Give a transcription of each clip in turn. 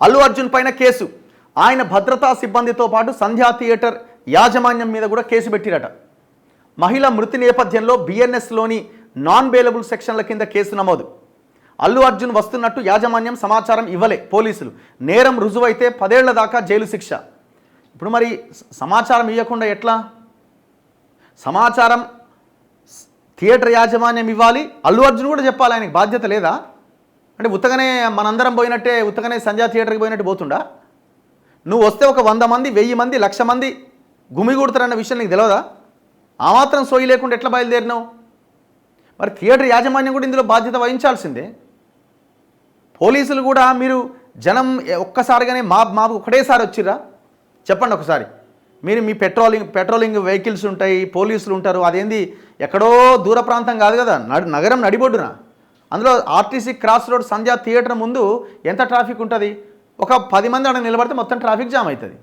అల్లు అర్జున్ పైన కేసు, ఆయన భద్రతా సిబ్బందితో పాటు సంధ్యా థియేటర్ యాజమాన్యం మీద కూడా కేసు పెట్టిరట. మహిళ మృతి నేపథ్యంలో బిఎన్ఎస్లోని నాన్ బెయిలబుల్ సెక్షన్ల కింద కేసు నమోదు. అల్లు అర్జున్ వస్తున్నట్టు యాజమాన్యం సమాచారం ఇవ్వలే పోలీసులు. నేరం రుజువైతే 10 ఏళ్ల దాకా జైలు శిక్ష. ఇప్పుడు మరి సమాచారం ఇవ్వకుండా ఎట్లా? సమాచారం థియేటర్ యాజమాన్యం ఇవ్వాలి, అల్లు అర్జున్ కూడా చెప్పాలి. ఆయనకి బాధ్యత లేదా? అంటే ఉత్తగానే మనందరం పోయినట్టే ఉత్తగానే సంధ్యా థియేటర్కి పోయినట్టు పోతుండా? నువ్వు వస్తే ఒక 100 మంది 1000 మంది 1,00,000 మంది గుమిగూడుతారన్న విషయం నీకు తెలియదా? ఆ మాత్రం సోయి లేకుండా ఎట్లా బయలుదేరినావు? మరి థియేటర్ యాజమాన్యం కూడా ఇందులో బాధ్యత వహించాల్సిందే. పోలీసులు కూడా మీరు జనం ఒక్కసారిగానే మాకు ఒకటేసారి వచ్చిర్రా చెప్పండి ఒకసారి. మీరు మీ పెట్రోలింగ్ వెహికల్స్ ఉంటాయి, పోలీసులు ఉంటారు, అదేంది ఎక్కడో దూర ప్రాంతం కాదు కదా, నగరం నడిబొడ్డున. అందులో ఆర్టీసీ క్రాస్ రోడ్ సంధ్యా థియేటర్ ముందు ఎంత ట్రాఫిక్ ఉంటుంది? ఒక 10 మంది అక్కడ నిలబడితే మొత్తం ట్రాఫిక్ జామ్ అవుతుంది.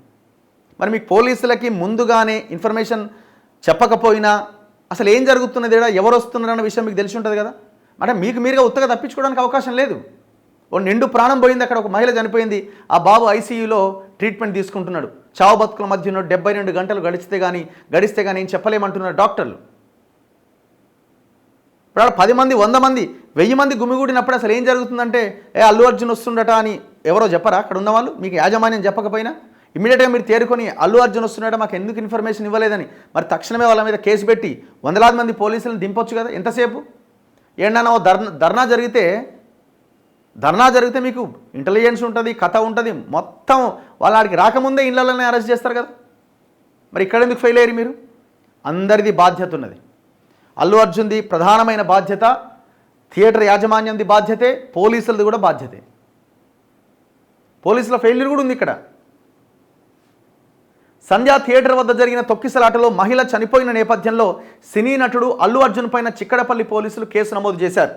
మరి మీకు పోలీసులకి ముందుగానే ఇన్ఫర్మేషన్ చెప్పకపోయినా అసలు ఏం జరుగుతున్నది, ఎవరు వస్తున్నారన్న విషయం మీకు తెలిసి ఉంటుంది కదా. అంటే మీకు మీరుగా ఉత్తగా తప్పించుకోవడానికి అవకాశం లేదు. ఓ నిండు ప్రాణం పోయింది, అక్కడ ఒక మహిళ చనిపోయింది, ఆ బాబు ఐసీయూలో ట్రీట్మెంట్ తీసుకుంటున్నాడు. చావు బతుకుల మధ్య 72 గంటలు గడిస్తే కానీ ఏం చెప్పలేమంటున్నారు డాక్టర్లు. ఇప్పుడు 10 మంది 100 మంది 1000 మంది గుమిగూడినప్పుడు అసలు ఏం జరుగుతుందంటే అల్లు అర్జున్ వస్తుండట అని ఎవరో చెప్పరా అక్కడ ఉన్నవాళ్ళు? మీకు యాజమాన్యం చెప్పకపోయినా ఇమీడియట్గా మీరు తేరుకొని అల్లు అర్జున్ వస్తున్నాడో మాకు ఎందుకు ఇన్ఫర్మేషన్ ఇవ్వలేదని మరి తక్షణమే వాళ్ళ మీద కేసు పెట్టి 100,000 మంది పోలీసులను దింపొచ్చు కదా. ఎంతసేపు ఏంటన్నా ధర్నా జరిగితే మీకు ఇంటెలిజెన్స్ ఉంటుంది, కథ ఉంటుంది, మొత్తం వాళ్ళకి రాకముందే ఇళ్లలోనే అరెస్ట్ చేస్తారు కదా. మరి ఇక్కడ ఎందుకు ఫెయిల్ అయ్యారు మీరు? అందరిది బాధ్యత ఉన్నది. అల్లు అర్జున్ది ప్రధానమైన బాధ్యత, థియేటర్ యాజమాన్యంది బాధ్యతే, పోలీసులది కూడా బాధ్యతే. పోలీసుల ఫెయిల్యూర్ కూడా ఉంది ఇక్కడ. సంధ్యా థియేటర్ వద్ద జరిగిన తొక్కిసలాటలో మహిళ చనిపోయిన నేపథ్యంలో సినీ నటుడు అల్లు అర్జున్ పైన చిక్కడపల్లి పోలీసులు కేసు నమోదు చేశారు.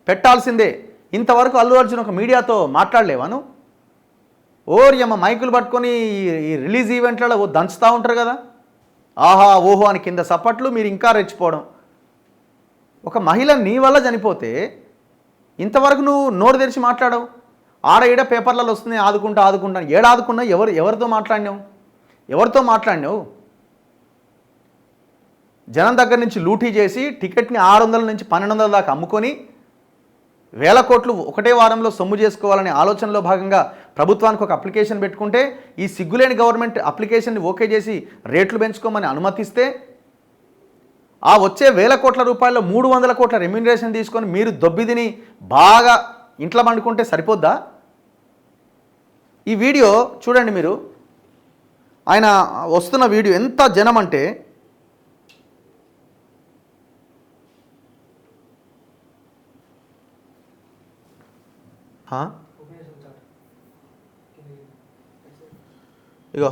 పెట్టాల్సిందే. ఇంతవరకు అల్లు అర్జున్ ఒక మీడియాతో మాట్లాడలేవాను? ఓరియమ్మ మైకులు పట్టుకొని ఈ రిలీజ్ ఈవెంట్లలో దంచుతూ ఉంటారు కదా, ఆహా ఓహో అని కింద సప్పట్లు, మీరు ఇంకా రెచ్చిపోవడం. ఒక మహిళ నీ వల్ల చనిపోతే ఇంతవరకు నువ్వు నోరు తెరిచి మాట్లాడవు. ఆడ పేపర్లలో వస్తున్నాయి ఆదుకుంటా. ఏడ ఆదుకున్నా? ఎవరితో మాట్లాడినావు? జనం దగ్గర నుంచి లూటీ చేసి టికెట్ని 600 నుంచి 1200 దాకా అమ్ముకొని 1000 కోట్లు ఒకటే వారంలో సొమ్ము చేసుకోవాలనే ఆలోచనలో భాగంగా ప్రభుత్వానికి ఒక అప్లికేషన్ పెట్టుకుంటే ఈ సిగ్గులేని గవర్నమెంట్ అప్లికేషన్ని ఓకే చేసి రేట్లు పెంచుకోమని అనుమతిస్తే ఆ వచ్చే 1000 కోట్ల రూపాయల్లో 300 కోట్ల రెమ్యూనరేషన్ తీసుకొని మీరు దొబ్బిదిని బాగా ఇంట్లో పండుకుంటే సరిపోద్దా? ఈ వీడియో చూడండి మీరు. ఆయన వస్తున్న వీడియో ఎంత జనం అంటే ఇగో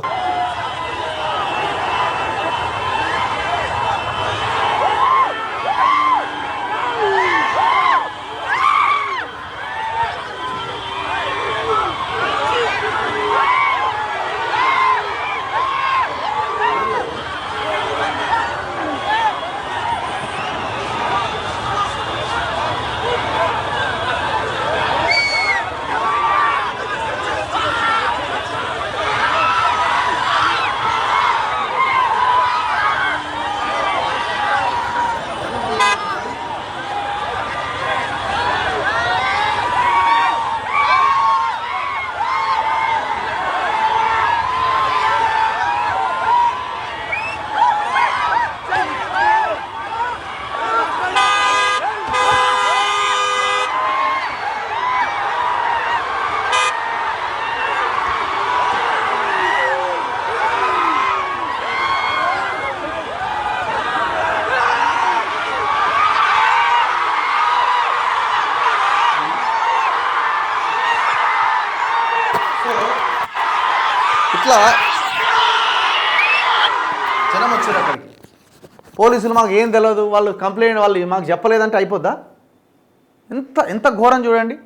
ఇట్లా జనం వచ్చారు అక్కడికి. పోలీసులు మాకు ఏం తెలియదు, వాళ్ళు కంప్లైంట్ వాళ్ళు మాకు చెప్పలేదంటే అయిపోద్దా? ఎంత ఘోరం చూడండి.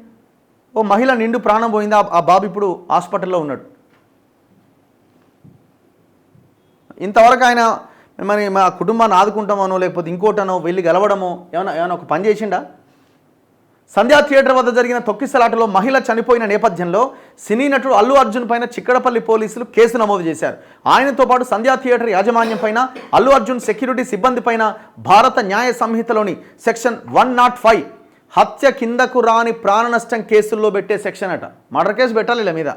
ఓ మహిళ నిండు ప్రాణం పోయింది, ఆ బాబు ఇప్పుడు హాస్పిటల్లో ఉన్నాడు. ఇంతవరకు ఆయన మరి మా కుటుంబాన్ని ఆదుకుంటామనో లేకపోతే ఇంకోటనో వెళ్ళి గెలవడమో ఏమైనా ఒక పని చేసిండా? సంధ్యా థియేటర్ వద్ద జరిగిన తొక్కిసలాటలో మహిళ చనిపోయిన నేపథ్యంలో సినీ నటుడు అల్లు అర్జున్ పైన చిక్కడపల్లి పోలీసులు కేసు నమోదు చేశారు. ఆయనతో పాటు సంధ్యా థియేటర్ యాజమాన్యం పైన, అల్లు అర్జున్ సెక్యూరిటీ సిబ్బంది పైన భారత న్యాయ సంహితలోని సెక్షన్ 105 హత్య కిందకు రాని ప్రాణ నష్టం కేసుల్లో పెట్టే సెక్షన్ అట. మర్డర్ కేసు పెట్టాలి ఇలా మీద.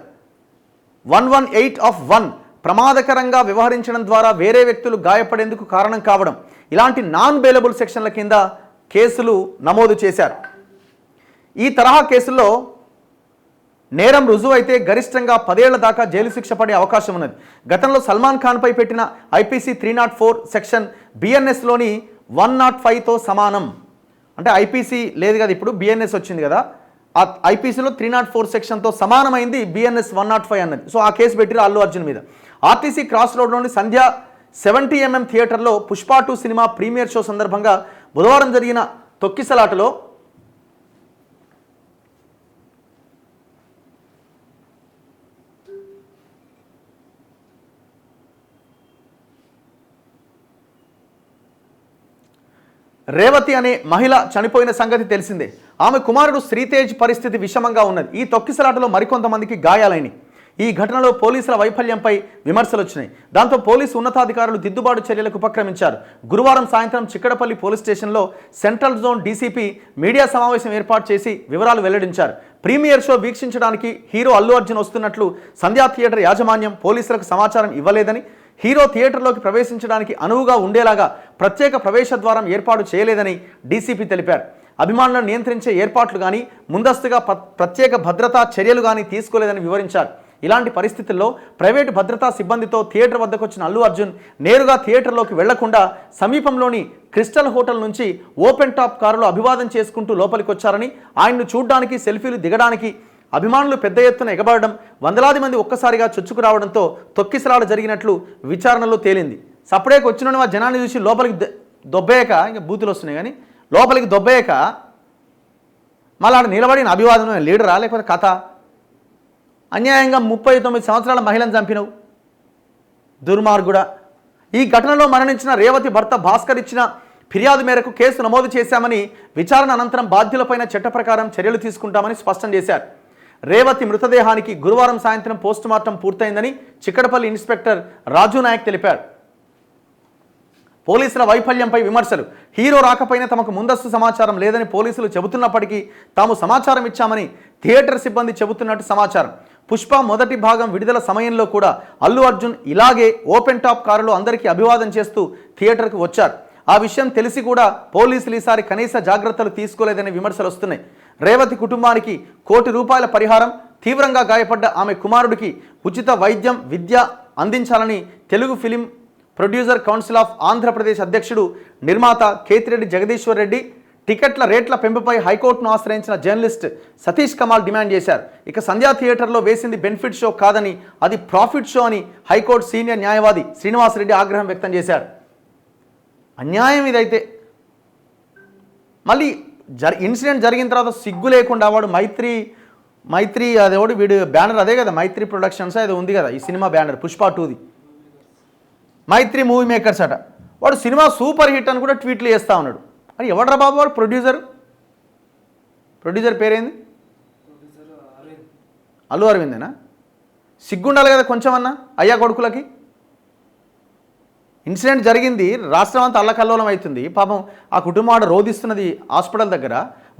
118(1) ప్రమాదకరంగా వ్యవహరించడం ద్వారా వేరే వ్యక్తులు గాయపడేందుకు కారణం కావడం, ఇలాంటి నాన్ బెయిలబుల్ సెక్షన్ల కింద కేసులు నమోదు చేశారు. ఈ తరహా కేసుల్లో నేరం రుజువు అయితే గరిష్టంగా 10 ఏళ్ల దాకా జైలు శిక్ష పడే అవకాశం ఉన్నది. గతంలో సల్మాన్ ఖాన్పై పెట్టిన ఐపీసీ 304 సెక్షన్ బిఎన్ఎస్లోని 105తో సమానం. అంటే ఐపీసీ లేదు కదా, ఇప్పుడు బిఎన్ఎస్ వచ్చింది కదా, ఆ ఐపీసీలో 304 సెక్షన్తో సమానమైంది బిఎన్ఎస్ 105 అన్నది. సో ఆ కేసు పెట్టిరు అల్లు అర్జున్ మీద. ఆర్టీసీ క్రాస్ రోడ్లోని సంధ్య 70mm థియేటర్లో పుష్ప 2 సినిమా ప్రీమియర్ షో సందర్భంగా బుధవారం జరిగిన తొక్కిసలాటలో రేవతి అనే మహిళ చనిపోయిన సంగతి తెలిసిందే. ఆమె కుమారుడు శ్రీతేజ్ పరిస్థితి విషమంగా ఉన్నది. ఈ తొక్కిసలాటలో మరికొంతమందికి గాయాలైనవి. ఈ ఘటనలో పోలీసుల వైఫల్యంపై విమర్శలు వచ్చినాయి. దాంతో పోలీసు ఉన్నతాధికారులు దిద్దుబాటు చర్యలకు ఉపక్రమించారు. గురువారం సాయంత్రం చిక్కడపల్లి పోలీస్ స్టేషన్లో సెంట్రల్ జోన్ డీసీపీ మీడియా సమావేశం ఏర్పాటు చేసి వివరాలు వెల్లడించారు. ప్రీమియర్ షో వీక్షించడానికి హీరో అల్లు అర్జున్ వస్తున్నట్లు సంధ్యా థియేటర్ యాజమాన్యం పోలీసులకు సమాచారం ఇవ్వలేదని, హీరో థియేటర్లోకి ప్రవేశించడానికి అనువుగా ఉండేలాగా ప్రత్యేక ప్రవేశ ద్వారం ఏర్పాటు చేయలేదని డీసీపీ తెలిపారు. అభిమానులను నియంత్రించే ఏర్పాట్లు కానీ, ముందస్తుగా ప్రత్యేక భద్రతా చర్యలు కానీ తీసుకోలేదని వివరించారు. ఇలాంటి పరిస్థితుల్లో ప్రైవేటు భద్రతా సిబ్బందితో థియేటర్ వద్దకు వచ్చిన అల్లు అర్జున్ నేరుగా థియేటర్లోకి వెళ్లకుండా సమీపంలోని క్రిస్టల్ హోటల్ నుంచి ఓపెన్ టాప్ కారులో అభివాదం చేసుకుంటూ లోపలికి వచ్చారని, ఆయన్ను చూడ్డానికి, సెల్ఫీలు దిగడానికి అభిమానులు పెద్ద ఎత్తున ఎగబడడం, వందలాది మంది ఒక్కసారిగా చొచ్చుకు రావడంతో తొక్కిసలాట జరిగినట్లు విచారణలో తేలింది. సపరేకి వచ్చిన ఆ జనాన్ని చూసి లోపలికి దొబ్బేయక, ఇంకా బూతులు వస్తున్నాయి కానీ లోపలికి దొబ్బేయక మళ్ళీ ఆడ నిలబడిన అభివాదం లీడరా లేకపోతే కథ? అన్యాయంగా 39 సంవత్సరాల మహిళను చంపినవు దుర్మార్గుడా. ఈ ఘటనలో మరణించిన రేవతి భర్త భాస్కర్ ఇచ్చిన ఫిర్యాదు మేరకు కేసు నమోదు చేశామని, విచారణ అనంతరం బాధ్యులపైన చట్ట ప్రకారం చర్యలు తీసుకుంటామని స్పష్టం చేశారు. రేవతి మృతదేహానికి గురువారం సాయంత్రం పోస్టుమార్టం పూర్తయిందని చిక్కడపల్లి ఇన్స్పెక్టర్ రాజు నాయక్ తెలిపారు. పోలీసుల వైఫల్యంపై విమర్శలు. హీరో రాకపోయినా తమకు ముందస్తు సమాచారం లేదని పోలీసులు చెబుతున్నప్పటికీ తాము సమాచారం ఇచ్చామని థియేటర్ సిబ్బంది చెబుతున్నట్టు సమాచారం. పుష్ప మొదటి భాగం విడుదల సమయంలో కూడా అల్లు అర్జున్ ఇలాగే ఓపెన్ టాప్ కారులో అందరికీ అభివాదం చేస్తూ థియేటర్కు వచ్చారు. ఆ విషయం తెలిసి కూడా పోలీసులు ఈసారి కనీస జాగ్రత్తలు తీసుకోలేదనే విమర్శలు వస్తున్నాయి. రేవతి కుటుంబానికి ₹1 కోటి పరిహారం, తీవ్రంగా గాయపడ్డ ఆమె కుమారుడికి ఉచిత వైద్యం, విద్య అందించాలని Telugu film producer council of Andhra Pradesh అధ్యక్షుడు, నిర్మాత కేతిరెడ్డి జగదీశ్వర్ రెడ్డి టికెట్ల రేట్ల పెంపుపై హైకోర్టును ఆశ్రయించిన జర్నలిస్ట్ సతీష్ కమాల్ డిమాండ్ చేశారు. ఇక సంధ్యా థియేటర్లో వేసింది బెనిఫిట్ షో కాదని, అది ప్రాఫిట్ షో అని హైకోర్టు సీనియర్ న్యాయవాది శ్రీనివాసరెడ్డి ఆగ్రహం వ్యక్తం చేశారు. అన్యాయం ఇదైతే. మళ్ళీ ఇన్సిడెంట్ జరిగిన తర్వాత సిగ్గు లేకుండా వాడు మైత్రి అదేవాడు వీడు బ్యానర్ అదే కదా, మైత్రి ప్రొడక్షన్స్ అది ఉంది కదా ఈ సినిమా బ్యానర్ పుష్ప 2ది, మైత్రి మూవీ మేకర్స్ అట. వాడు సినిమా సూపర్ హిట్ అని కూడా ట్వీట్లు చేస్తూ ఉన్నాడు. అని ఎవడ్రా బాబు వాడు? ప్రొడ్యూసర్ పేరేంది? అల్లు అరవిందేనా? సిగ్గుండాలి కదా కొంచెం అన్నా అయ్యా కొడుకులకి. ఇన్సిడెంట్ జరిగింది, రాష్ట్రం అంతా అల్లకల్లోలం అవుతుంది. పాపం ఆ కుటుంబం ఆడ రోధిస్తున్నది హాస్పిటల్ దగ్గర,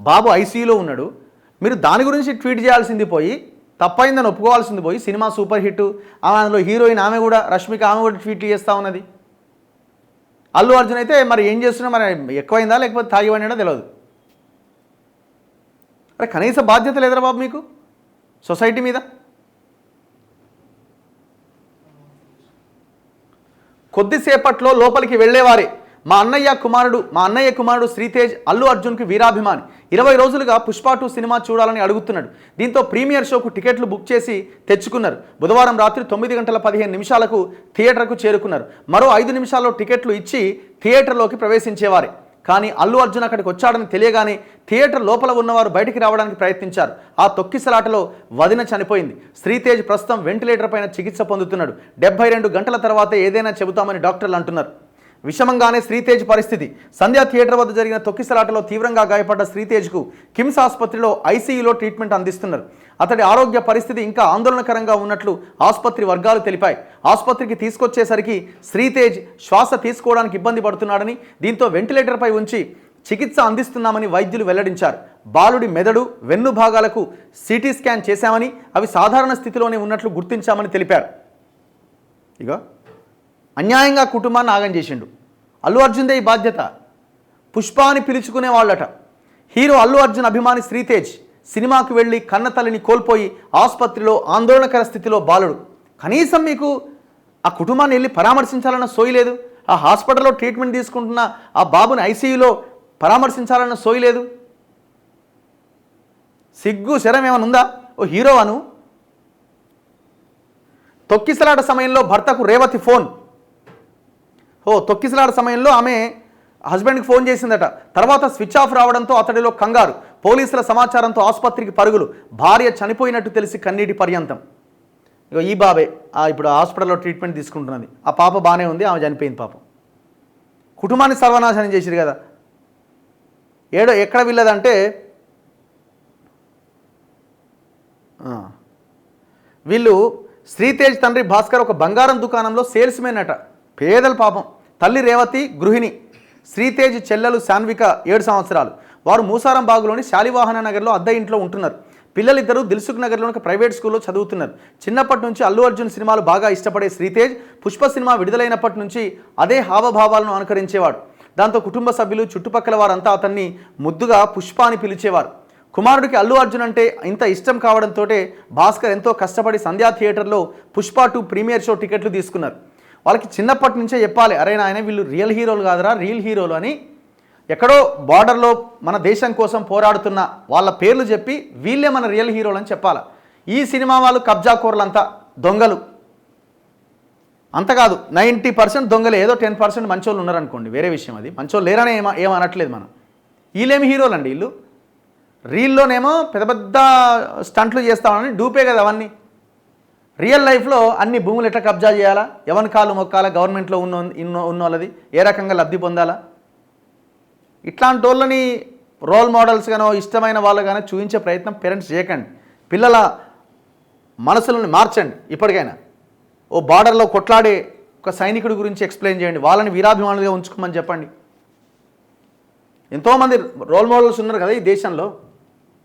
బాబు ఐసీయూలో ఉన్నాడు. మీరు దాని గురించి ట్వీట్ చేయాల్సింది పోయి, తప్పైందని ఒప్పుకోవాల్సింది పోయి, సినిమా సూపర్ హిట్, అందులో హీరోయిన్ ఆమె కూడా, రష్మిక ఆమె కూడా ట్వీట్లు చేస్తూ ఉన్నది. అల్లు అర్జున్ అయితే మరి ఏం చేస్తున్నా, మరి ఎక్కువైందా లేకపోతే తాగివన్నాడో తెలియదు. అరే కనీస బాధ్యత లేదురా బాబు మీకు సొసైటీ మీద? కొద్దిసేపట్లో లోపలికి వెళ్ళేవారే మా అన్నయ్య కుమారుడు శ్రీతేజ్ అల్లు అర్జున్కి వీరాభిమాని. 20 రోజులుగా పుష్ప 2 సినిమా చూడాలని అడుగుతున్నాడు. దీంతో ప్రీమియర్ షోకు టికెట్లు బుక్ చేసి తెచ్చుకున్నారు. బుధవారం రాత్రి 9:15 థియేటర్కు చేరుకున్నారు. మరో 5 నిమిషాల్లో టికెట్లు ఇచ్చి థియేటర్లోకి ప్రవేశించేవారే. కానీ అల్లు అర్జున్ అక్కడికి వచ్చాడని తెలియగానే థియేటర్ లోపల ఉన్నవారు బయటికి రావడానికి ప్రయత్నించారు. ఆ తొక్కిసలాటలో వదిన చనిపోయింది. శ్రీతేజ్ ప్రస్తుతం వెంటిలేటర్ పైన చికిత్స పొందుతున్నాడు. 72 గంటల తర్వాత ఏదైనా చెబుతామని డాక్టర్లు అంటున్నారు. విషమంగానే శ్రీతేజ్ పరిస్థితి. సంధ్యా థియేటర్ వద్ద జరిగిన తొక్కిసలాటలో తీవ్రంగా గాయపడ్డ శ్రీతేజ్కు కిమ్స్ ఆసుపత్రిలో ఐసీయూలో ట్రీట్మెంట్ అందిస్తున్నారు. అతడి ఆరోగ్య పరిస్థితి ఇంకా ఆందోళనకరంగా ఉన్నట్లు ఆసుపత్రి వర్గాలు తెలిపాయి. ఆసుపత్రికి తీసుకొచ్చేసరికి శ్రీతేజ్ శ్వాస తీసుకోవడానికి ఇబ్బంది పడుతున్నాడని, దీంతో వెంటిలేటర్పై ఉంచి చికిత్స అందిస్తున్నామని వైద్యులు వెల్లడించారు. బాలుడి మెదడు, వెన్ను భాగాలకు సిటీ స్కాన్ చేశామని, అవి సాధారణ స్థితిలోనే ఉన్నట్లు గుర్తించామని తెలిపారు. ఇక అన్యాయంగా కుటుంబాన్ని ఆగం చేసిండు. అల్లు అర్జున్దే ఈ బాధ్యత. పుష్ప అని పిలుచుకునే వాళ్ళట. హీరో అల్లు అర్జున్ అభిమాని శ్రీతేజ్ సినిమాకు వెళ్ళి కన్నతల్లిని కోల్పోయి ఆసుపత్రిలో ఆందోళనకర స్థితిలో బాలుడు. కనీసం మీకు ఆ కుటుంబాన్ని వెళ్ళి పరామర్శించాలన్న సోయి లేదు. ఆ హాస్పిటల్లో ట్రీట్మెంట్ తీసుకుంటున్న ఆ బాబుని ఐసీయూలో పరామర్శించాలన్న సోయి లేదు. సిగ్గు శరం ఏమైనా ఉందా? ఓ హీరోవాను. తొక్కిసలాట సమయంలో భర్తకు రేవతి ఫోన్. తొక్కిసలాట సమయంలో ఆమె హస్బెండ్కి ఫోన్ చేసిందట. తర్వాత స్విచ్ ఆఫ్ రావడంతో అతడిలో కంగారు. పోలీసుల సమాచారంతో ఆసుపత్రికి పరుగులు. భార్య చనిపోయినట్టు తెలిసి కన్నీటి పర్యంతం. ఇక ఈ బాబే ఇప్పుడు హాస్పిటల్లో ట్రీట్మెంట్ తీసుకుంటున్నది. ఆ పాప బాగానే ఉంది, ఆమె చనిపోయింది పాపం. కుటుంబాన్ని సర్వనాశనం చేసిరు కదా. ఎక్కడ వీళ్ళదంటే వీళ్ళు శ్రీతేజ్ తండ్రి భాస్కర్ ఒక బంగారం దుకాణంలో సేల్స్మెన్ అట. పేదల పాపం. తల్లి రేవతి గృహిణి. శ్రీతేజ్ చెల్లెలు శాన్విక 7 సంవత్సరాలు. వారు మూసారం బాగులోని శాలివాహన నగర్లో అద్దె ఇంట్లో ఉంటున్నారు. పిల్లలిద్దరూ దిల్సుఖ్ నగర్లోని ఒక ప్రైవేట్ స్కూల్లో చదువుతున్నారు. చిన్నప్పటి నుంచి అల్లు అర్జున్ సినిమాలు బాగా ఇష్టపడే శ్రీతేజ్ పుష్ప సినిమా విడుదలైనప్పటి నుంచి అదే హావభావాలను అనుకరించేవాడు. దాంతో కుటుంబ సభ్యులు, చుట్టుపక్కల వారంతా అతన్ని ముద్దుగా పుష్ప అని పిలిచేవారు. కుమారుడికి అల్లు అర్జున్ అంటే ఇంత ఇష్టం కావడంతో భాస్కర్ ఎంతో కష్టపడి సంధ్యా థియేటర్లో పుష్ప 2 ప్రీమియర్ షో టికెట్లు తీసుకున్నారు. వాళ్ళకి చిన్నప్పటి నుంచే చెప్పాలి, అరే నాయన వీళ్ళు రియల్ హీరోలు కాదురా, రియల్ హీరోలు అని. ఎక్కడో బార్డర్లో మన దేశం కోసం పోరాడుతున్న వాళ్ళ పేర్లు చెప్పి వీళ్ళే మన రియల్ హీరోలు అని చెప్పాలి. ఈ సినిమా వాళ్ళు కబ్జాకోర్లంతా దొంగలు. అంతకాదు 90% దొంగలే. ఏదో 10% మంచోళ్ళు ఉన్నారనుకోండి, వేరే విషయం అది. మంచోళ్ళు లేరనే ఏమనట్లేదు మనం. వీళ్ళేమి హీరోలు అండి. వీళ్ళు రీల్లోనేమో పెద్ద పెద్ద స్టంట్లు చేస్తామని డూపే కదా అవన్నీ. రియల్ లైఫ్లో అన్ని భూములు ఎట్లా కబ్జా చేయాలా, ఎవరి కాలు మొక్కాలా, గవర్నమెంట్లో ఉన్న వాళ్ళది ఏ రకంగా లబ్ధి పొందాలా, ఇట్లాంటి వాళ్ళని రోల్ మోడల్స్గానో ఇష్టమైన వాళ్ళగానో చూపించే ప్రయత్నం పేరెంట్స్ చేయకండి. పిల్లల మనసులను మార్చండి. ఇప్పటికైనా ఓ బార్డర్లో కొట్లాడే ఒక సైనికుడి గురించి ఎక్స్ప్లెయిన్ చేయండి. వాళ్ళని వీరాభిమానులుగా ఉంచుకోమని చెప్పండి. ఎంతోమంది రోల్ మోడల్స్ ఉన్నారు కదా ఈ దేశంలో.